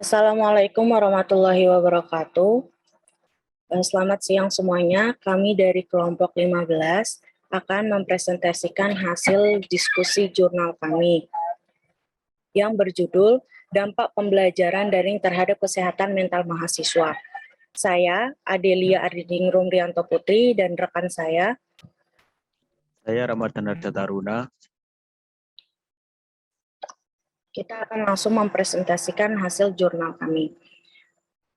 Assalamualaikum warahmatullahi wabarakatuh. Selamat siang semuanya. Kami dari kelompok 15 akan mempresentasikan hasil diskusi jurnal kami yang berjudul Dampak Pembelajaran Daring Terhadap Kesehatan Mental Mahasiswa. Saya, Adelia Ardiningrum Rianto Putri, dan rekan saya, Ramadan Arda Taruna. Kita akan langsung mempresentasikan hasil jurnal kami.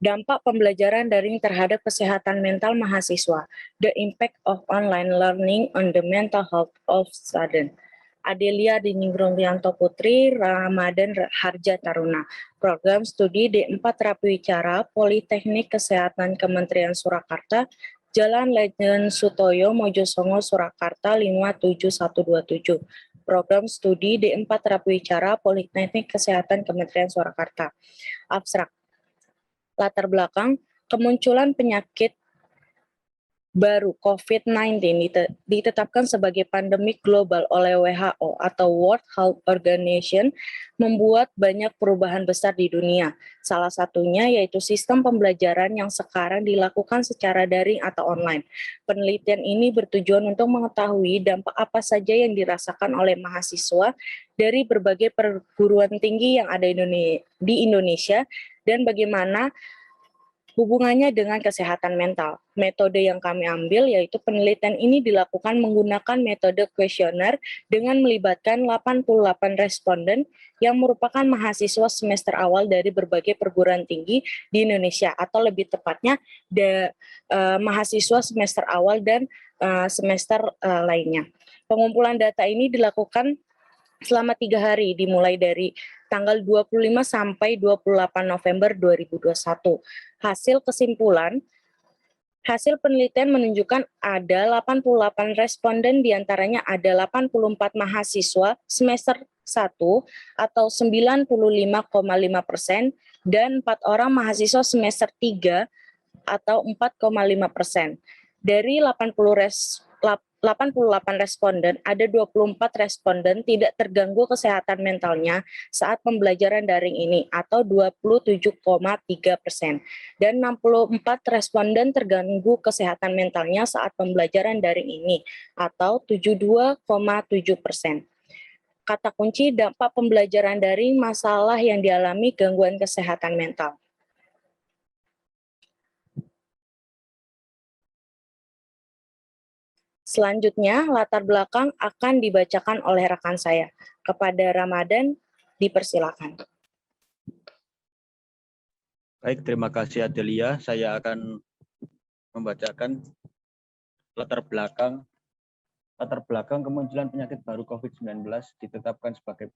Dampak pembelajaran daring terhadap kesehatan mental mahasiswa, the impact of online learning on the mental health of students. Adelia Diningrum Rianto Putri, Ramadan Harja Taruna, Program Studi D4 Terapi Wicara, Politeknik Kesehatan Kementerian Surakarta, Jalan Lejen Sutoyo, Mojosongo, Surakarta 57127. Program Studi D4 Terapi Wicara, Politeknik Kesehatan Kementerian Surakarta. Abstrak. Latar belakang, kemunculan penyakit baru COVID-19 ditetapkan sebagai pandemi global oleh WHO atau World Health Organization membuat banyak perubahan besar di dunia. Salah satunya yaitu sistem pembelajaran yang sekarang dilakukan secara daring atau online. Penelitian ini bertujuan untuk mengetahui dampak apa saja yang dirasakan oleh mahasiswa dari berbagai perguruan tinggi yang ada di Indonesia dan bagaimana hubungannya dengan kesehatan mental. Metode yang kami ambil yaitu penelitian ini dilakukan menggunakan metode kuesioner dengan melibatkan 88 responden yang merupakan mahasiswa semester awal dari berbagai perguruan tinggi di Indonesia, atau lebih tepatnya mahasiswa semester awal dan semester lainnya. Pengumpulan data ini dilakukan selama 3 hari, dimulai dari tanggal 25 sampai 28 November 2021. Hasil penelitian menunjukkan ada 88 responden, diantaranya ada 84 mahasiswa semester 1 atau 95,5%, dan 4 orang mahasiswa semester 3 atau 4,5%. Dari 88 responden, ada 24 responden tidak terganggu kesehatan mentalnya saat pembelajaran daring ini atau 27,3%. Dan 64 responden terganggu kesehatan mentalnya saat pembelajaran daring ini atau 72,7%. Kata kunci dampak pembelajaran daring, masalah yang dialami gangguan kesehatan mental. Selanjutnya, latar belakang akan dibacakan oleh rekan saya. Kepada Ramadan, dipersilakan. Baik, terima kasih Adelia. Saya akan membacakan latar belakang kemunculan penyakit baru COVID-19 ditetapkan sebagai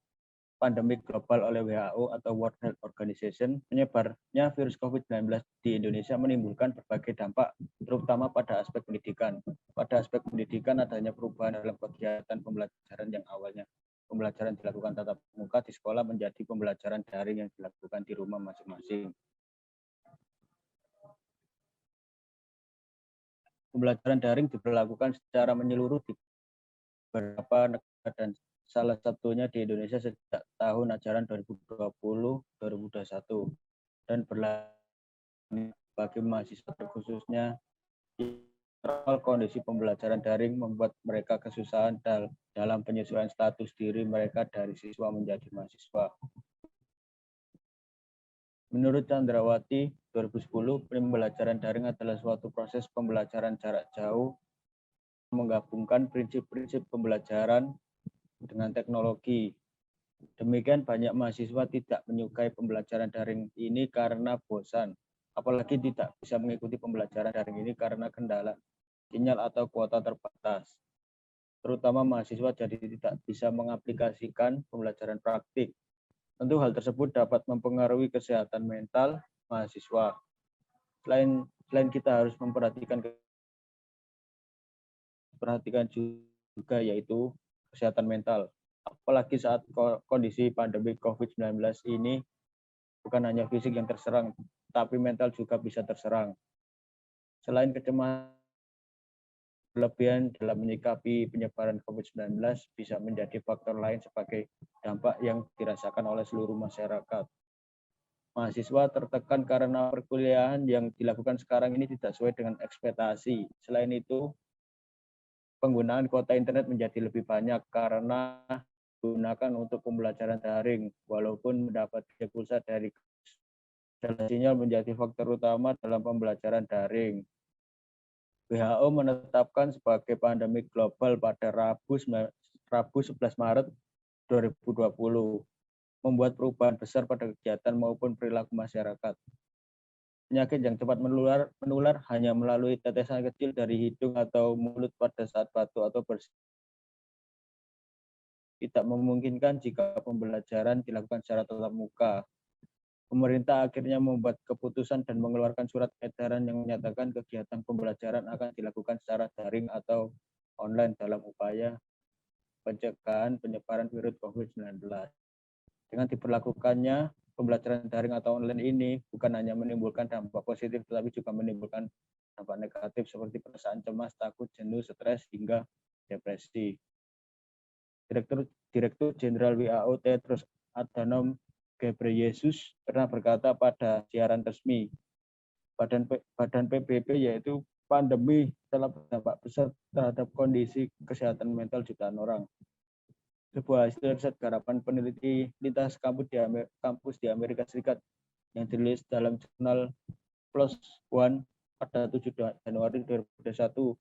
pandemi global oleh WHO atau World Health Organization. Penyebarnya virus COVID-19 di Indonesia menimbulkan berbagai dampak, terutama pada aspek pendidikan. Pada aspek pendidikan, adanya perubahan dalam kegiatan pembelajaran yang awalnya pembelajaran dilakukan tatap muka di sekolah menjadi pembelajaran daring yang dilakukan di rumah masing-masing. Pembelajaran daring diberlakukan secara menyeluruh di beberapa negara dan salah satunya di Indonesia sejak tahun ajaran 2020-2021 dan berlaku bagi mahasiswa, khususnya kondisi pembelajaran daring membuat mereka kesusahan dalam penyesuaian status diri mereka dari siswa menjadi mahasiswa. Menurut Chandrawati 2010, pembelajaran daring adalah suatu proses pembelajaran jarak jauh menggabungkan prinsip-prinsip pembelajaran dengan teknologi. Demikian banyak mahasiswa tidak menyukai pembelajaran daring ini karena bosan, apalagi tidak bisa mengikuti pembelajaran daring ini karena kendala sinyal atau kuota terbatas. Terutama mahasiswa jadi tidak bisa mengaplikasikan pembelajaran praktik. Tentu hal tersebut dapat mempengaruhi kesehatan mental mahasiswa. Selain kita harus memperhatikan juga yaitu kesehatan mental. Apalagi saat kondisi pandemi COVID-19 ini bukan hanya fisik yang terserang, tapi mental juga bisa terserang. Selain kecemasan, berlebihan dalam menyikapi penyebaran COVID-19 bisa menjadi faktor lain sebagai dampak yang dirasakan oleh seluruh masyarakat. Mahasiswa tertekan karena perkuliahan yang dilakukan sekarang ini tidak sesuai dengan ekspektasi. Selain itu, penggunaan kuota internet menjadi lebih banyak karena digunakan untuk pembelajaran daring, walaupun mendapat pulsa dari sinyal menjadi faktor utama dalam pembelajaran daring. WHO menetapkan sebagai pandemi global pada Rabu 11 Maret 2020, membuat perubahan besar pada kegiatan maupun perilaku masyarakat. Penyakit yang cepat menular hanya melalui tetesan kecil dari hidung atau mulut pada saat batuk atau bersin. Tidak memungkinkan jika pembelajaran dilakukan secara tatap muka. Pemerintah akhirnya membuat keputusan dan mengeluarkan surat edaran yang menyatakan kegiatan pembelajaran akan dilakukan secara daring atau online dalam upaya pencegahan penyebaran virus COVID-19. Dengan diberlakukannya pembelajaran daring atau online ini bukan hanya menimbulkan dampak positif, tetapi juga menimbulkan dampak negatif seperti perasaan cemas, takut, jenuh, stres, hingga depresi. Direktur Jenderal WHO Tedros Adhanom Ghebreyesus pernah berkata pada siaran resmi, Badan PBB yaitu pandemi telah berdampak besar terhadap kondisi kesehatan mental jutaan orang. Sebuah hasil riset garapan peneliti lintas kampus di Amerika Serikat yang dirilis dalam jurnal PLOS ONE pada 7 Januari 2021.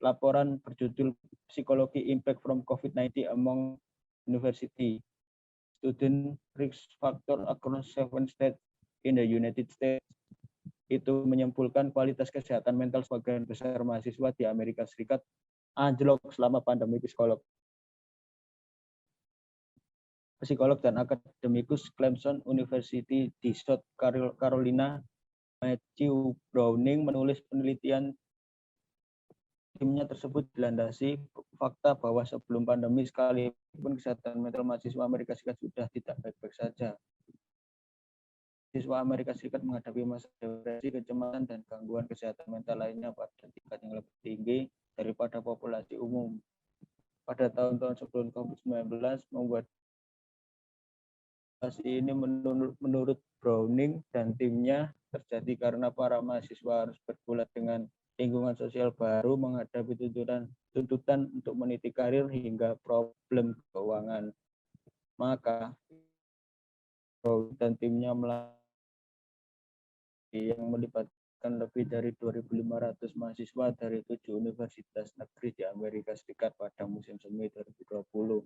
Laporan berjudul Psikologi Impact from COVID-19 Among University Student Risk Factor Across 7 States in the United States itu menyimpulkan kualitas kesehatan mental sebagian besar mahasiswa di Amerika Serikat anjlok selama pandemi. Psikolog dan akademikus Clemson University di South Carolina, Matthew Browning menulis penelitian timnya tersebut dilandasi fakta bahwa sebelum pandemi sekalipun kesehatan mental mahasiswa Amerika Serikat sudah tidak baik-baik saja. Mahasiswa Amerika Serikat menghadapi masalah depresi, kecemasan, dan gangguan kesehatan mental lainnya pada tingkat yang lebih tinggi daripada populasi umum. Pada tahun-tahun sebelum COVID-19 membuat ini menurut Browning dan timnya terjadi karena para mahasiswa harus bergulat dengan lingkungan sosial baru, menghadapi tuntutan untuk meniti karir hingga problem keuangan. Maka Browning dan timnya yang melibatkan lebih dari 2.500 mahasiswa dari 7 universitas negeri di Amerika Serikat pada musim semi 2020.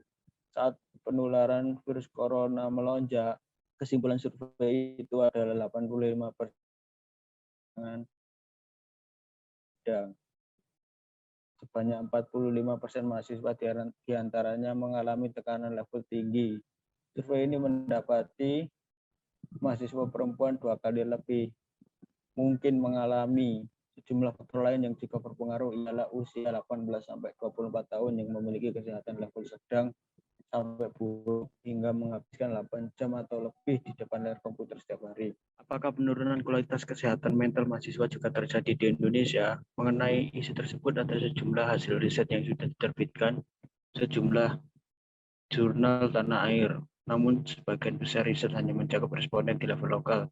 Saat penularan virus corona melonjak, kesimpulan survei itu adalah 85% sebanyak 45% mahasiswa diantaranya mengalami tekanan level tinggi. Survei ini mendapati mahasiswa perempuan 2 kali lebih mungkin mengalami. Sejumlah faktor lain yang juga berpengaruh ialah usia 18-24 tahun yang memiliki kesehatan level sedang sampai buruk hingga menghabiskan 8 jam atau lebih di depan layar komputer setiap hari. Apakah penurunan kualitas kesehatan mental mahasiswa juga terjadi di Indonesia? Mengenai isu tersebut ada sejumlah hasil riset yang sudah diterbitkan sejumlah jurnal tanah air. Namun sebagian besar riset hanya mencakup responden di level lokal.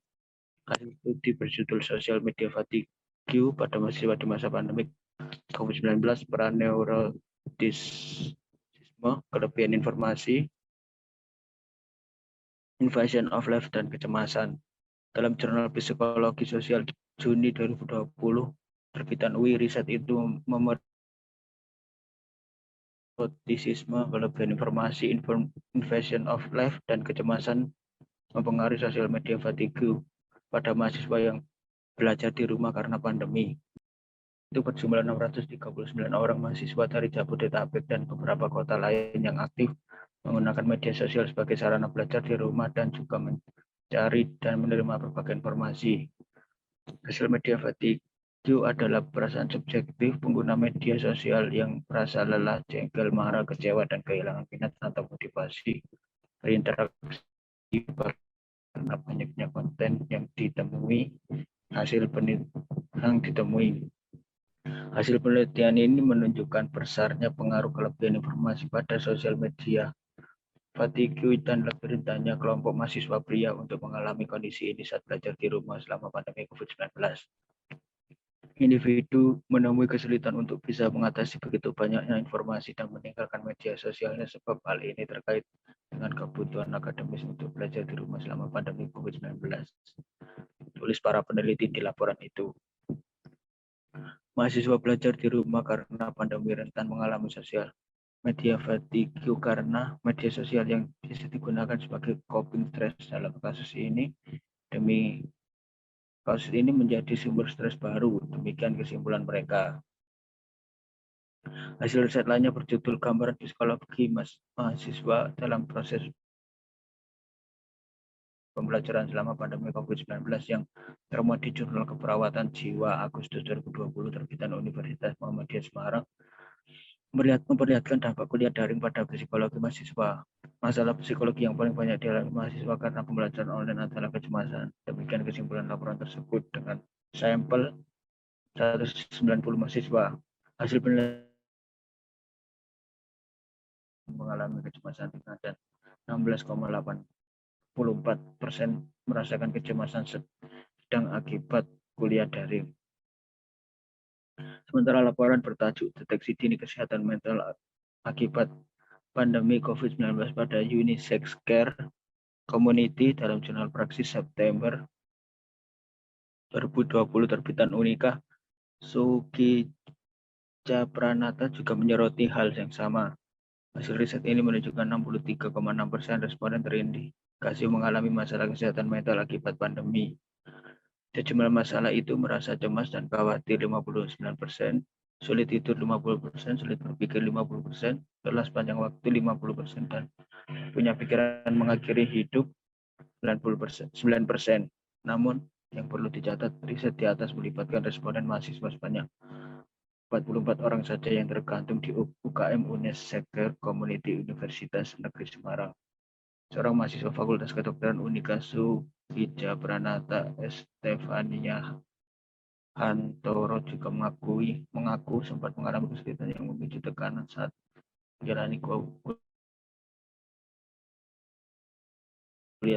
Hasil studi berjudul Social Media Fatigue pada mahasiswa di masa pandemi COVID-19, peran neuroticisme, kelebihan informasi, invasion of life, dan kecemasan. Dalam jurnal Psikologi Sosial Juni 2020, terbitan UI, riset itu neuroticisme, kelebihan informasi, invasion of life, dan kecemasan mempengaruhi social media fatigue pada mahasiswa yang belajar di rumah karena pandemi. Itu berjumlah 639 orang mahasiswa dari Jabodetabek dan beberapa kota lain yang aktif menggunakan media sosial sebagai sarana belajar di rumah dan juga mencari dan menerima berbagai informasi. Social media fatigue adalah perasaan subjektif pengguna media sosial yang merasa lelah, jengkel, marah, kecewa, dan kehilangan minat atau motivasi berinteraksi karena banyaknya konten yang ditemui. Hasil penelitian ini menunjukkan besarnya pengaruh kelebihan informasi pada sosial media fatigue dan lebih rentanya kelompok mahasiswa pria untuk mengalami kondisi ini saat belajar di rumah selama pandemi COVID-19. Individu menemui kesulitan untuk bisa mengatasi begitu banyaknya informasi dan meninggalkan media sosialnya sebab hal ini terkait dengan kebutuhan akademis untuk belajar di rumah selama pandemi COVID-19. Tulis para peneliti di laporan itu. Mahasiswa belajar di rumah karena pandemi rentan mengalami sosial media fatigue karena media sosial yang bisa digunakan sebagai coping stress dalam kasus ini menjadi sumber stres baru. Demikian kesimpulan mereka. Hasil riset lainnya berjudul Gambaran Psikologi Mahasiswa dalam Proses Pembelajaran selama Pandemi COVID-19 yang termuat di Jurnal Keperawatan Jiwa Agustus 2020 terbitan Universitas Muhammadiyah Semarang memperlihatkan dampak kuliah daring pada psikologi mahasiswa. Masalah psikologi yang paling banyak dialami mahasiswa karena pembelajaran online adalah kecemasan. Demikian kesimpulan laporan tersebut dengan sampel 190 mahasiswa. Hasil penelitian mengalami kecemasan ringan dan 16,84% merasakan kecemasan sedang akibat kuliah daring. Sementara laporan bertajuk Deteksi Dini Kesehatan Mental Akibat Pandemi COVID-19 pada Unisex Care Community dalam Jurnal Praksis September 2020 terbitan Unika, Sukija Pranata juga menyoroti hal yang sama. Hasil riset ini menunjukkan 63,6% responden terindikasi mengalami masalah kesehatan mental akibat pandemi. Sejumlah masalah itu merasa cemas dan khawatir 59%, sulit tidur 50%, sulit berpikir 50%, lelah sepanjang waktu 50%, dan punya pikiran mengakhiri hidup 9%. Namun, yang perlu dicatat, riset di atas melibatkan responden mahasiswa sebanyak 44 orang saja yang tergantung di UKM Unisex Care Community Universitas Negeri Semarang. Seorang mahasiswa Fakultas Kedokteran Unika Sukija Pranata Estefania Hantoro juga mengaku sempat mengalami kesulitan yang memicu tekanan saat menjalani kuliah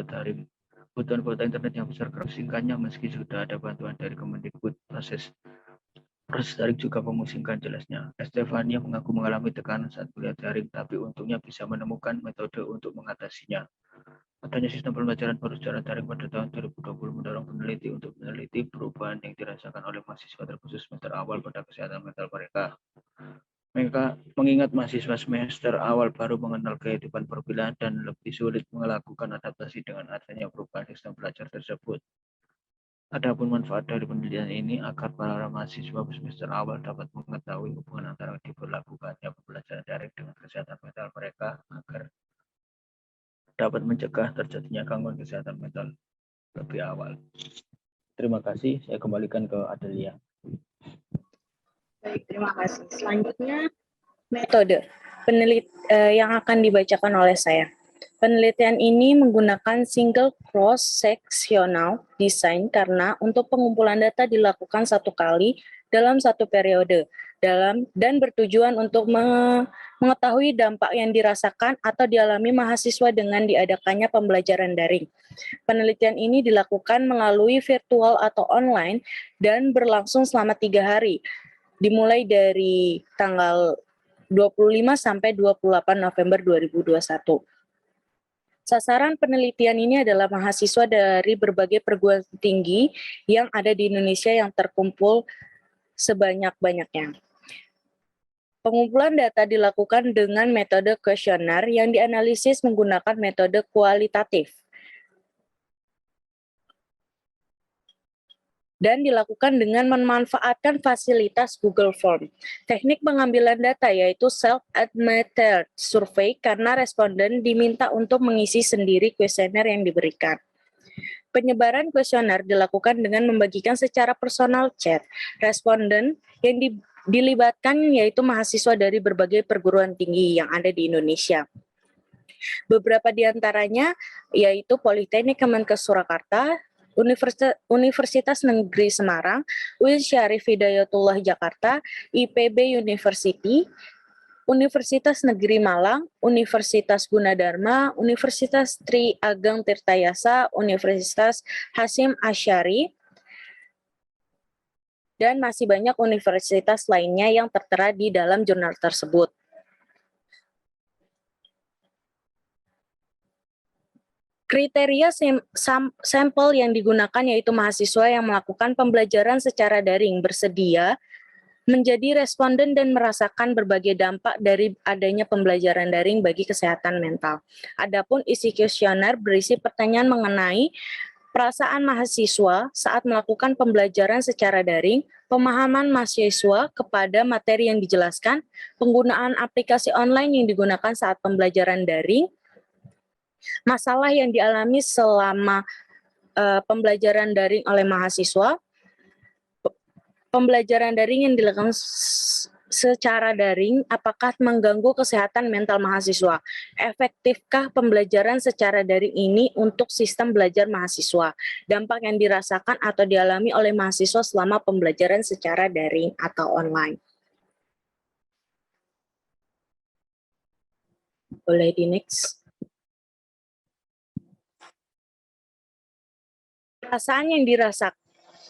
daring. Kebutuhan kuota internet yang besar kerap singkatnya meski sudah ada bantuan dari Kemendikbud. Proses daring juga memusingkan jelasnya. Estefania mengaku mengalami tekanan saat kuliah daring, tapi untungnya bisa menemukan metode untuk mengatasinya. Adanya sistem pembelajaran baru secara daring pada tahun 2020 mendorong peneliti untuk meneliti perubahan yang dirasakan oleh mahasiswa terkhusus semester awal pada kesehatan mental mereka. Mereka mengingat mahasiswa semester awal baru mengenal kehidupan perkuliahan dan lebih sulit melakukan adaptasi dengan adanya perubahan sistem belajar tersebut. Adapun manfaat dari penelitian ini agar para mahasiswa semester awal dapat mengetahui hubungan antara diberlakukannya pembelajaran daring dengan kesehatan mental mereka agar dapat mencegah terjadinya gangguan kesehatan mental lebih awal. Terima kasih, saya kembalikan ke Adelia. Baik, terima kasih. Selanjutnya, metode yang akan dibacakan oleh saya. Penelitian ini menggunakan single cross-sectional design karena untuk pengumpulan data dilakukan satu kali dalam satu periode dan bertujuan untuk mengetahui dampak yang dirasakan atau dialami mahasiswa dengan diadakannya pembelajaran daring. Penelitian ini dilakukan melalui virtual atau online dan berlangsung selama 3 hari, dimulai dari tanggal 25 sampai 28 November 2021. Sasaran penelitian ini adalah mahasiswa dari berbagai perguruan tinggi yang ada di Indonesia yang terkumpul sebanyak-banyaknya. Pengumpulan data dilakukan dengan metode kuesioner yang dianalisis menggunakan metode kualitatif. Dan dilakukan dengan memanfaatkan fasilitas Google Form. Teknik pengambilan data yaitu self-administered survey karena responden diminta untuk mengisi sendiri kuesioner yang diberikan. Penyebaran kuesioner dilakukan dengan membagikan secara personal chat. Responden yang dilibatkan yaitu mahasiswa dari berbagai perguruan tinggi yang ada di Indonesia. Beberapa di antaranya yaitu Politeknik Kemenkes Surakarta, Universitas Negeri Semarang, UIN Syarif Hidayatullah Jakarta, IPB University, Universitas Negeri Malang, Universitas Gunadarma, Universitas Tri Ageng Tirtayasa, Universitas Hasyim Asy'ari, dan masih banyak universitas lainnya yang tertera di dalam jurnal tersebut. Kriteria sampel yang digunakan yaitu mahasiswa yang melakukan pembelajaran secara daring bersedia menjadi responden dan merasakan berbagai dampak dari adanya pembelajaran daring bagi kesehatan mental. Adapun isi kuesioner berisi pertanyaan mengenai perasaan mahasiswa saat melakukan pembelajaran secara daring, pemahaman mahasiswa kepada materi yang dijelaskan, penggunaan aplikasi online yang digunakan saat pembelajaran daring, masalah yang dialami selama pembelajaran daring oleh mahasiswa, pembelajaran daring yang dilakukan secara daring apakah mengganggu kesehatan mental mahasiswa? Efektifkah pembelajaran secara daring ini untuk sistem belajar mahasiswa? Dampak yang dirasakan atau dialami oleh mahasiswa selama pembelajaran secara daring atau online. Boleh di next.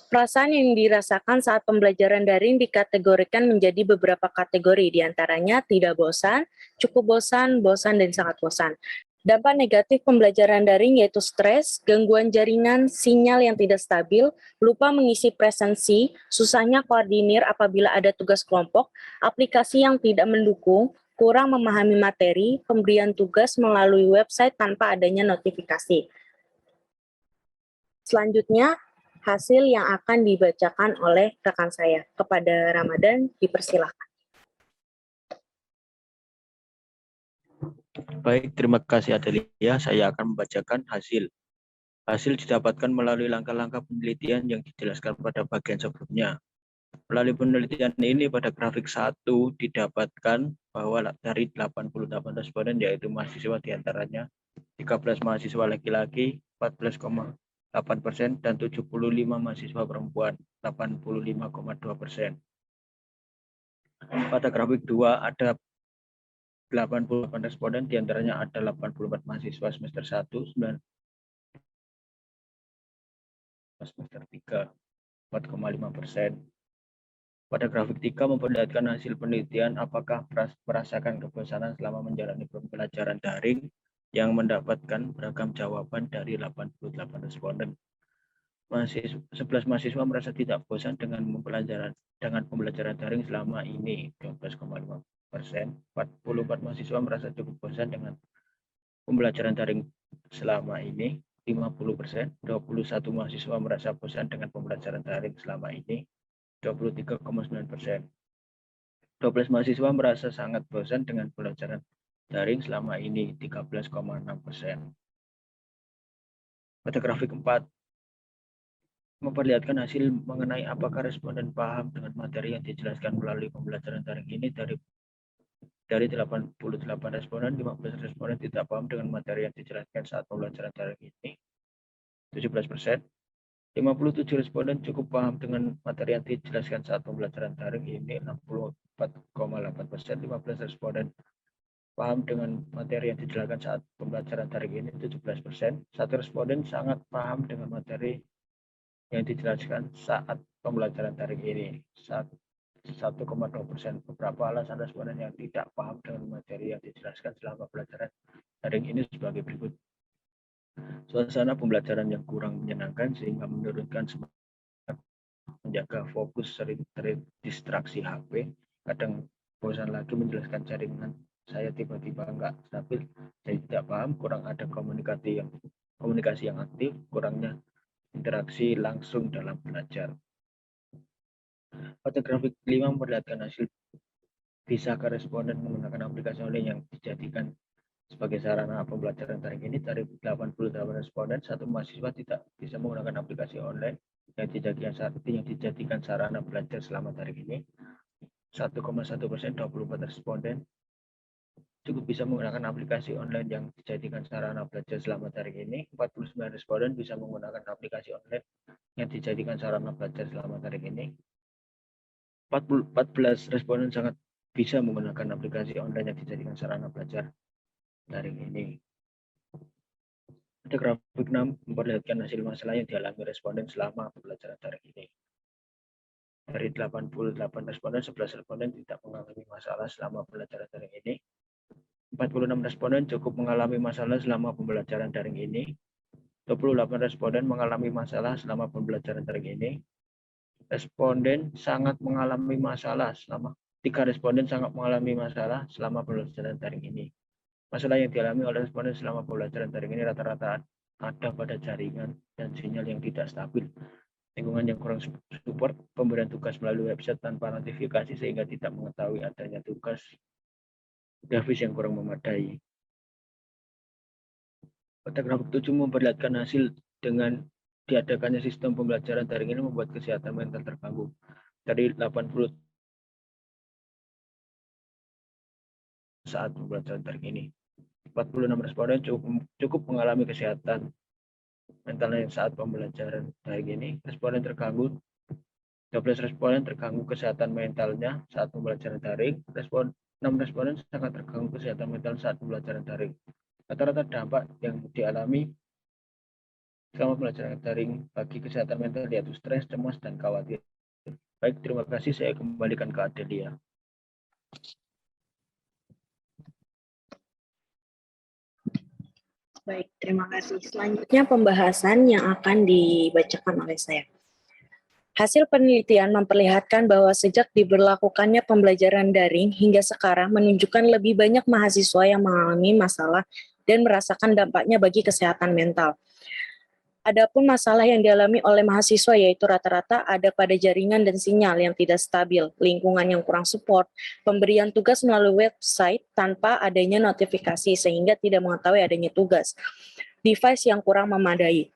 Perasaan yang dirasakan saat pembelajaran daring dikategorikan menjadi beberapa kategori, diantaranya tidak bosan, cukup bosan, bosan, dan sangat bosan. Dampak negatif pembelajaran daring yaitu stres, gangguan jaringan, sinyal yang tidak stabil, lupa mengisi presensi, susahnya koordinir apabila ada tugas kelompok, aplikasi yang tidak mendukung, kurang memahami materi, pemberian tugas melalui website tanpa adanya notifikasi. Selanjutnya, hasil yang akan dibacakan oleh rekan saya. Kepada Ramadan, dipersilahkan. Baik, terima kasih Adelia. Saya akan membacakan hasil. Hasil didapatkan melalui langkah-langkah penelitian yang dijelaskan pada bagian sebelumnya. Melalui penelitian ini pada grafik 1 didapatkan bahwa dari 88 responden yaitu mahasiswa diantaranya 13 mahasiswa laki-laki 14,8% dan 75 mahasiswa perempuan 85,2%. Pada grafik 2 ada 88 responden diantaranya ada 84 mahasiswa semester 1, 9 semester 3, 4,5%. Pada grafik 3 memperlihatkan hasil penelitian apakah merasakan kebosanan selama menjalani pembelajaran daring yang mendapatkan beragam jawaban dari 88 responden. 11 mahasiswa merasa tidak bosan dengan pembelajaran daring selama ini, 12,5%. 44 mahasiswa merasa cukup bosan dengan pembelajaran daring selama ini, 50%. 21 mahasiswa merasa bosan dengan pembelajaran daring selama ini, 23,9%. 12 mahasiswa merasa sangat bosan dengan pembelajaran daring selama ini, 13,6%. Pada grafik 4, memperlihatkan hasil mengenai apakah responden paham dengan materi yang dijelaskan melalui pembelajaran daring ini. Dari 88 responden, 15 responden tidak paham dengan materi yang dijelaskan saat pembelajaran daring ini, 17%. 57 responden cukup paham dengan materi yang dijelaskan saat pembelajaran daring ini, 64,8%. 15 responden paham dengan materi yang dijelaskan saat pembelajaran daring ini, 17%. 1 responden sangat paham dengan materi yang dijelaskan saat pembelajaran daring ini, 1,2%. Beberapa alasan responden yang tidak paham dengan materi yang dijelaskan selama pembelajaran daring ini sebagai berikut. Suasana pembelajaran yang kurang menyenangkan sehingga menurunkan semangat menjaga fokus, sering terdistraksi HP, kadang bosan lagi menjelaskan jaringan saya tiba-tiba enggak stabil, saya tidak paham, kurang ada komunikasi yang aktif, kurangnya interaksi langsung dalam belajar. Pada grafik 5 memperlihatkan hasil bisakah responden menggunakan aplikasi online yang dijadikan sebagai sarana pembelajaran daring ini. Dari 88 responden, 1 mahasiswa tidak bisa menggunakan aplikasi online yang dijadikan sarana belajar selama daring ini. 1,1%, 24 responden cukup bisa menggunakan aplikasi online yang dijadikan sarana belajar selama daring ini. 49 responden bisa menggunakan aplikasi online yang dijadikan sarana belajar selama daring ini. 14 responden sangat bisa menggunakan aplikasi online yang dijadikan sarana belajar daring ini. Pada grafik 6 memperlihatkan hasil masalah yang dialami responden selama pembelajaran daring ini. Dari 88 responden, 11 responden tidak mengalami masalah selama pembelajaran daring ini. 46 responden cukup mengalami masalah selama pembelajaran daring ini. 28 responden mengalami masalah selama pembelajaran daring ini. Responden sangat mengalami masalah selama 3 responden sangat mengalami masalah selama pembelajaran daring ini. Masalah yang dialami oleh responden selama pembelajaran daring ini rata-rata ada pada jaringan dan sinyal yang tidak stabil, lingkungan yang kurang support, pemberian tugas melalui website tanpa notifikasi sehingga tidak mengetahui adanya tugas, grafis yang kurang memadai. Pada grafik 7 memperlihatkan hasil dengan diadakannya sistem pembelajaran daring ini membuat kesehatan mental terganggu. Dari 80 saat pembelajaran daring ini, 46 responden cukup mengalami kesehatan mental yang saat pembelajaran daring ini. Responden terganggu, 12 responden terganggu kesehatan mentalnya saat pembelajaran daring. 6 responden sangat terganggu kesehatan mental saat pembelajaran daring. Rata-rata dampak yang dialami selama pembelajaran daring bagi kesehatan mental yaitu stres, cemas, dan khawatir. Baik, terima kasih. Saya kembalikan ke Adelia. Baik, terima kasih. Selanjutnya pembahasan yang akan dibacakan oleh saya. Hasil penelitian memperlihatkan bahwa sejak diberlakukannya pembelajaran daring hingga sekarang menunjukkan lebih banyak mahasiswa yang mengalami masalah dan merasakan dampaknya bagi kesehatan mental. Adapun masalah yang dialami oleh mahasiswa yaitu rata-rata ada pada jaringan dan sinyal yang tidak stabil, lingkungan yang kurang support, pemberian tugas melalui website tanpa adanya notifikasi sehingga tidak mengetahui adanya tugas, device yang kurang memadai.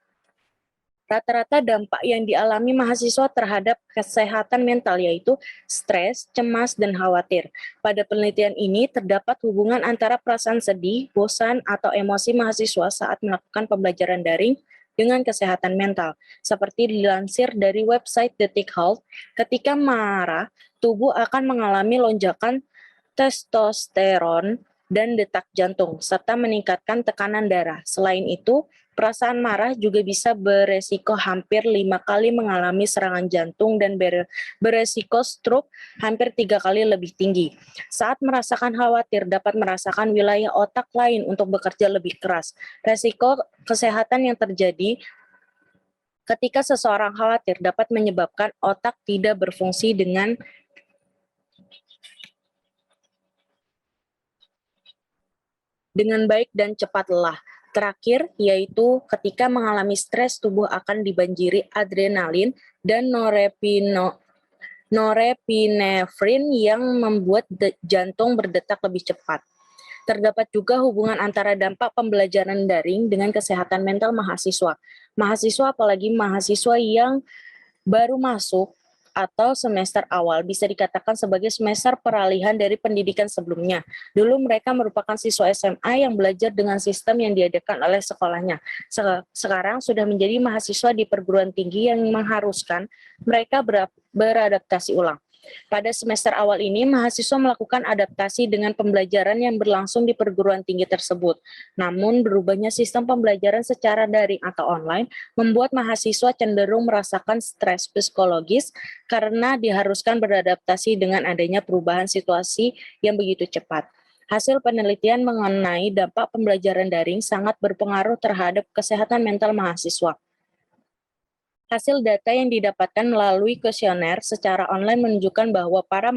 Rata-rata dampak yang dialami mahasiswa terhadap kesehatan mental yaitu stres, cemas, dan khawatir. Pada penelitian ini terdapat hubungan antara perasaan sedih, bosan, atau emosi mahasiswa saat melakukan pembelajaran daring dengan kesehatan mental. Seperti dilansir dari website Detik Health, ketika marah, tubuh akan mengalami lonjakan testosteron dan detak jantung, serta meningkatkan tekanan darah. Selain itu, perasaan marah juga bisa beresiko hampir 5 kali mengalami serangan jantung dan beresiko stroke hampir 3 kali lebih tinggi. Saat merasakan khawatir dapat merasakan wilayah otak lain untuk bekerja lebih keras. Resiko kesehatan yang terjadi ketika seseorang khawatir dapat menyebabkan otak tidak berfungsi dengan baik dan cepat lelah. Terakhir, yaitu ketika mengalami stres, tubuh akan dibanjiri adrenalin dan norepinefrin yang membuat jantung berdetak lebih cepat. Terdapat juga hubungan antara dampak pembelajaran daring dengan kesehatan mental mahasiswa. Mahasiswa, apalagi mahasiswa yang baru masuk atau semester awal, bisa dikatakan sebagai semester peralihan dari pendidikan sebelumnya. Dulu mereka merupakan siswa SMA yang belajar dengan sistem yang diadakan oleh sekolahnya. Sekarang sudah menjadi mahasiswa di perguruan tinggi yang mengharuskan mereka beradaptasi ulang. Pada semester awal ini, mahasiswa melakukan adaptasi dengan pembelajaran yang berlangsung di perguruan tinggi tersebut. Namun, berubahnya sistem pembelajaran secara daring atau online membuat mahasiswa cenderung merasakan stres psikologis karena diharuskan beradaptasi dengan adanya perubahan situasi yang begitu cepat. Hasil penelitian mengenai dampak pembelajaran daring sangat berpengaruh terhadap kesehatan mental mahasiswa. Hasil data yang didapatkan melalui kuesioner secara online menunjukkan bahwa para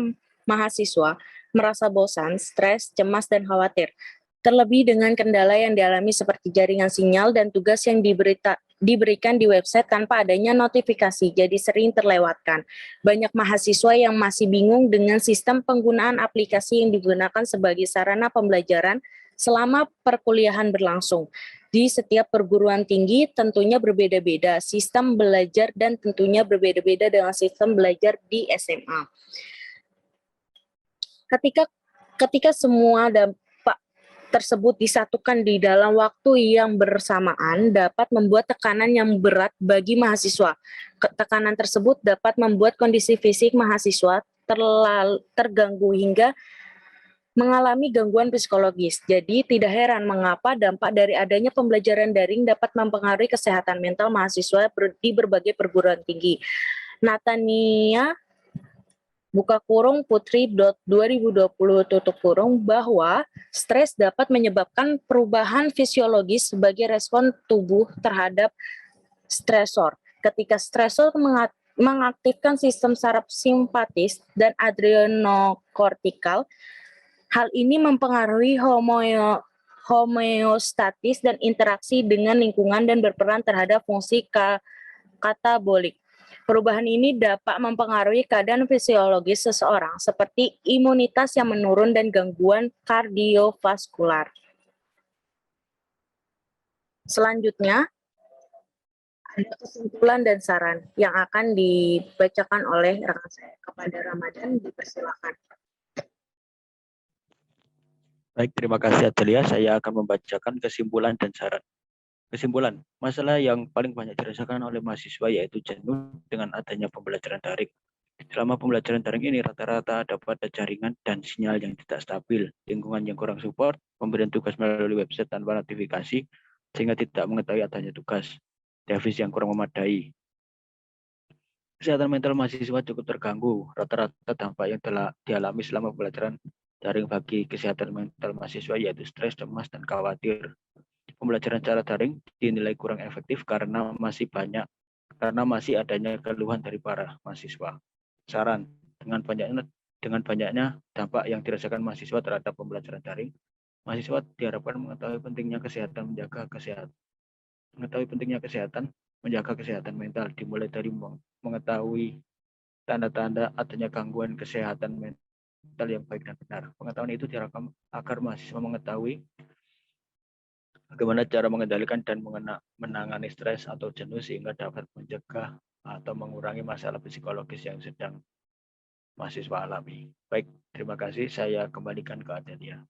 mahasiswa merasa bosan, stres, cemas, dan khawatir. Terlebih dengan kendala yang dialami seperti jaringan sinyal dan tugas yang diberikan di website tanpa adanya notifikasi, jadi sering terlewatkan. Banyak mahasiswa yang masih bingung dengan sistem penggunaan aplikasi yang digunakan sebagai sarana pembelajaran selama perkuliahan berlangsung. Di setiap perguruan tinggi tentunya berbeda-beda sistem belajar dan tentunya berbeda-beda dengan sistem belajar di SMA. Ketika semua dampak tersebut disatukan di dalam waktu yang bersamaan dapat membuat tekanan yang berat bagi mahasiswa. Tekanan tersebut dapat membuat kondisi fisik mahasiswa terganggu hingga mengalami gangguan psikologis. Jadi tidak heran mengapa dampak dari adanya pembelajaran daring dapat mempengaruhi kesehatan mental mahasiswa di berbagai perguruan tinggi. Natania Putri.2020 bahwa stres dapat menyebabkan perubahan fisiologis sebagai respon tubuh terhadap stresor. Ketika stresor mengaktifkan sistem saraf simpatis dan adrenokortikal, hal ini mempengaruhi homeostatis dan interaksi dengan lingkungan dan berperan terhadap fungsi katabolik. Perubahan ini dapat mempengaruhi keadaan fisiologis seseorang seperti imunitas yang menurun dan gangguan kardiovaskular. Selanjutnya, ada kesimpulan dan saran yang akan dibacakan oleh rekan saya. Kepada Ramadan, dipersilakan. Baik, terima kasih Adelia. Saya akan membacakan kesimpulan dan saran. Kesimpulan, masalah yang paling banyak dirasakan oleh mahasiswa yaitu jenuh dengan adanya pembelajaran daring. Selama pembelajaran daring ini rata-rata dapat ada jaringan dan sinyal yang tidak stabil, lingkungan yang kurang support, pemberian tugas melalui website tanpa notifikasi, sehingga tidak mengetahui adanya tugas, device yang kurang memadai. Kesehatan mental mahasiswa cukup terganggu, rata-rata dampak yang telah dialami selama pembelajaran daring bagi kesehatan mental mahasiswa yaitu stres, cemas, dan khawatir. Pembelajaran secara daring dinilai kurang efektif karena masih adanya keluhan dari para mahasiswa. Saran, dengan banyaknya dampak yang dirasakan mahasiswa terhadap pembelajaran daring, mahasiswa diharapkan mengetahui pentingnya kesehatan mental, dimulai dari mengetahui tanda-tanda adanya gangguan kesehatan mental yang baik dan benar. Pengetahuan itu diharapkan agar mahasiswa mengetahui bagaimana cara mengendalikan dan menangani stres atau jenuh sehingga dapat mencegah atau mengurangi masalah psikologis yang sedang mahasiswa alami. Baik, terima kasih. Saya kembalikan ke Adelia.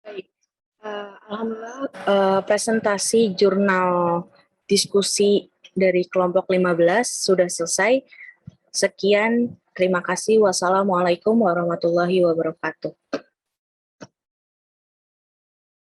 Baik, alhamdulillah presentasi jurnal diskusi dari kelompok 15 sudah selesai. Sekian, terima kasih. Wassalamualaikum warahmatullahi wabarakatuh.